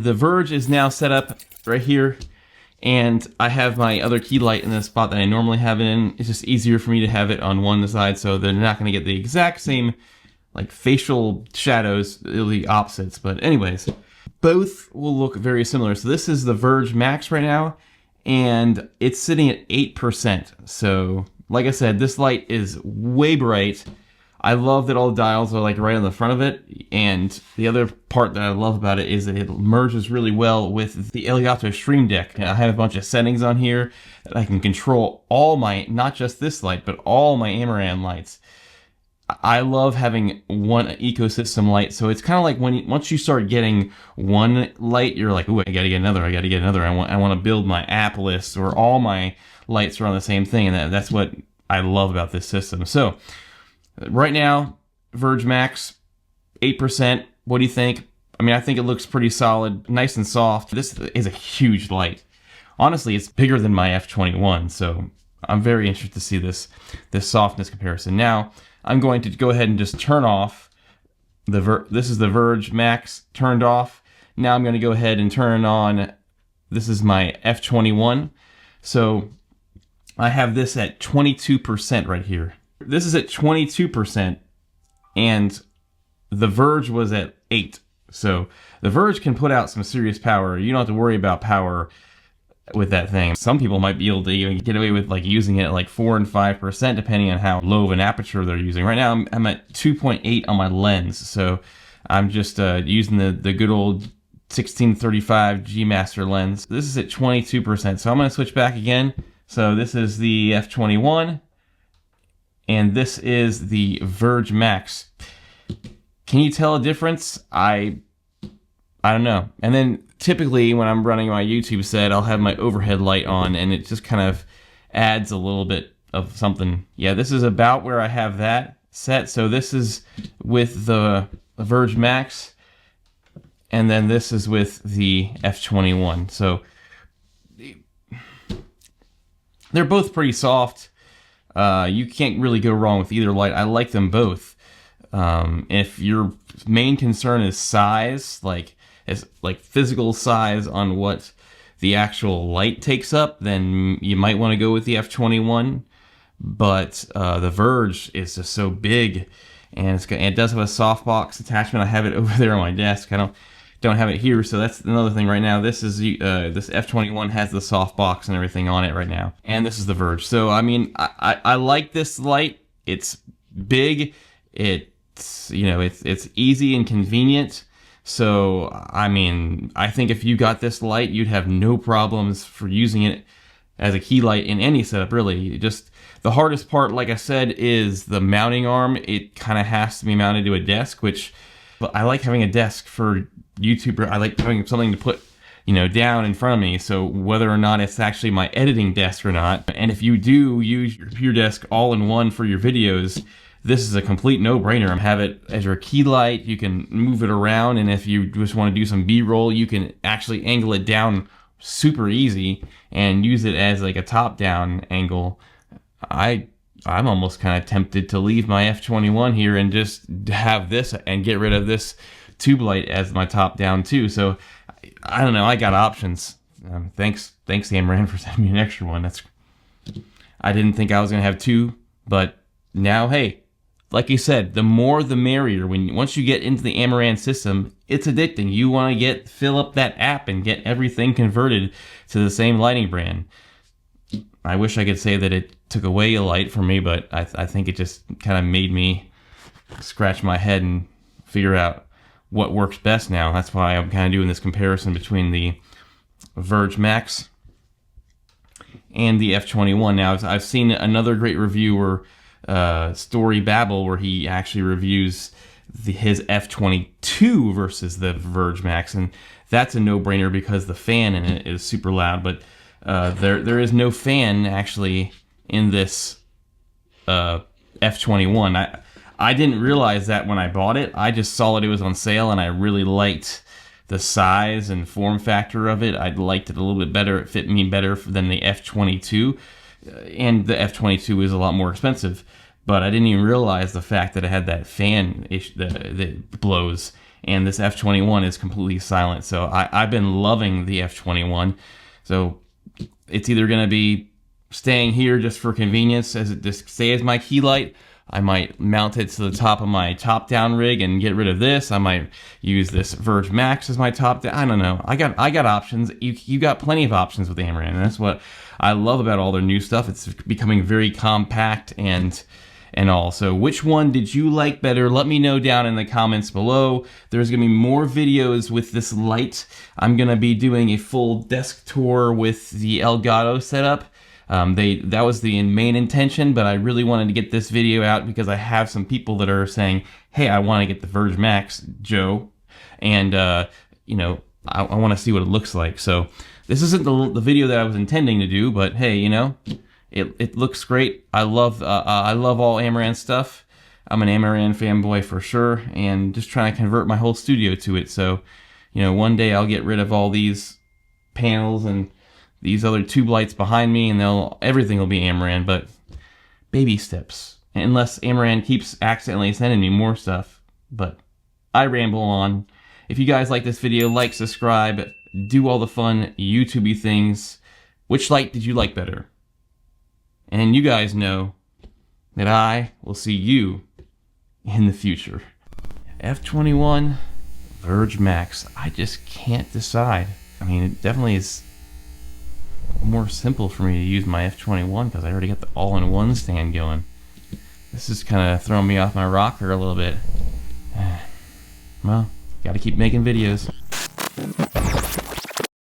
The Verge is now set up right here, and I have my other key light in the spot that I normally have it in. It's just easier for me to have it on one side, so they're not going to get the exact same like facial shadows. It'll be opposites, but anyways, both will look very similar. So this is the Verge Max right now, and it's sitting at 8%. So like I said, this light is way bright. I love that all the dials are like right on the front of it, and the other part that I love about it is that it merges really well with the Elgato Stream Deck. I have a bunch of settings on here that I can control all my, not just this light, but all my Amaran lights. I love having one ecosystem light, so it's kind of like once you start getting one light, you're like, ooh, I gotta get another, I gotta get another. I want to build my app list where all my lights are on the same thing, and that's what I love about this system. So right now, Verge Max, 8%. What do you think? I mean, I think it looks pretty solid, nice and soft. This is a huge light. Honestly, it's bigger than my F21, so I'm very interested to see this softness comparison. Now, I'm going to go ahead and just turn off this is the Verge Max turned off. Now I'm going to go ahead and turn on, this is my F21. So I have this at 22% right here. This is at 22%, and the Verge was at 8%. So the Verge can put out some serious power. You don't have to worry about power with that thing. Some people might be able to even get away with like using it at like 4 and 5%, depending on how low of an aperture they're using. Right now, I'm at 2.8 on my lens, so I'm just using the good old 1635 G Master lens. This is at 22%, so I'm going to switch back again. So this is the F21. And this is the Verge Max. Can you tell a difference? I don't know. And then typically when I'm running my YouTube set, I'll have my overhead light on, and it just kind of adds a little bit of something. Yeah, this is about where I have that set. So this is with the Verge Max, and then this is with the F21. So they're both pretty soft. You can't really go wrong with either light. I like them both. If your main concern is size, like physical size on what the actual light takes up, then you might want to go with the F21. But the Verge is just so big, and it does have a softbox attachment. I have it over there on my desk. I don't have it here, so that's another thing right now. This is this F21 has the softbox and everything on it right now, and this is the Verge. So I mean, I like this light. It's big. It's it's easy and convenient. So I mean, I think if you got this light, you'd have no problems for using it as a key light in any setup. Really, just the hardest part, like I said, is the mounting arm. It kind of has to be mounted to a desk, which I like having a desk for YouTuber. I like having something to put, down in front of me. So whether or not it's actually my editing desk or not, and if you do use your computer desk all in one for your videos, this is a complete no-brainer. Have it as your key light. You can move it around, and if you just want to do some B-roll, you can actually angle it down super easy and use it as like a top-down angle. I'm almost kind of tempted to leave my F21 here and just have this and get rid of this tube light as my top down too. So I don't know. I got options. Thanks Amaran for sending me an extra one. I didn't think I was gonna have two, but now, hey, like you said, the more the merrier. Once you get into the Amaran system, it's addicting. You want to fill up that app and get everything converted to the same lighting brand. I wish I could say that it took away a light from me, but I think it just kind of made me scratch my head and figure out what works best now. That's why I'm kind of doing this comparison between the Verge Max and the F21. Now, I've seen another great reviewer, storybabble, where he actually reviews his F22 versus the Verge Max, and that's a no-brainer because the fan in it is super loud, but there is no fan actually in this F21. I didn't realize that when I bought it. I just saw it was on sale, and I really liked the size and form factor of it. I liked it a little bit better. It fit me better than the F22, and the F22 is a lot more expensive. But I didn't even realize the fact that it had that fan that blows, and this F21 is completely silent. So I've been loving the F21. So it's either going to be staying here just for convenience, as it just stays as my key light. I might mount it to the top of my top-down rig and get rid of this. I might use this Verge Max as my top-down. I don't know. I got options. You got plenty of options with Amaran, and that's what I love about all their new stuff. It's becoming very compact and all. So which one did you like better? Let me know down in the comments below. There's going to be more videos with this light. I'm going to be doing a full desk tour with the Elgato setup. That was the main intention, but I really wanted to get this video out because I have some people that are saying, hey, I want to get the Verge Max, Joe, and you know, I want to see what it looks like. So this isn't the video that I was intending to do, but hey, you know, it looks great. I love all Amaran stuff. I'm an Amaran fanboy for sure, and just trying to convert my whole studio to it. So, you know, one day I'll get rid of all these panels and these other tube lights behind me, and everything will be Amaran, but baby steps. Unless Amaran keeps accidentally sending me more stuff. But I ramble on. If you guys like this video, like, subscribe, do all the fun YouTubey things. Which light did you like better? And you guys know that I will see you in the future. F21, Verge Max. I just can't decide. I mean, it definitely is more simple for me to use my F21 because I already got the all-in-one stand going. This is kind of throwing me off my rocker a little bit. Well, gotta keep making videos.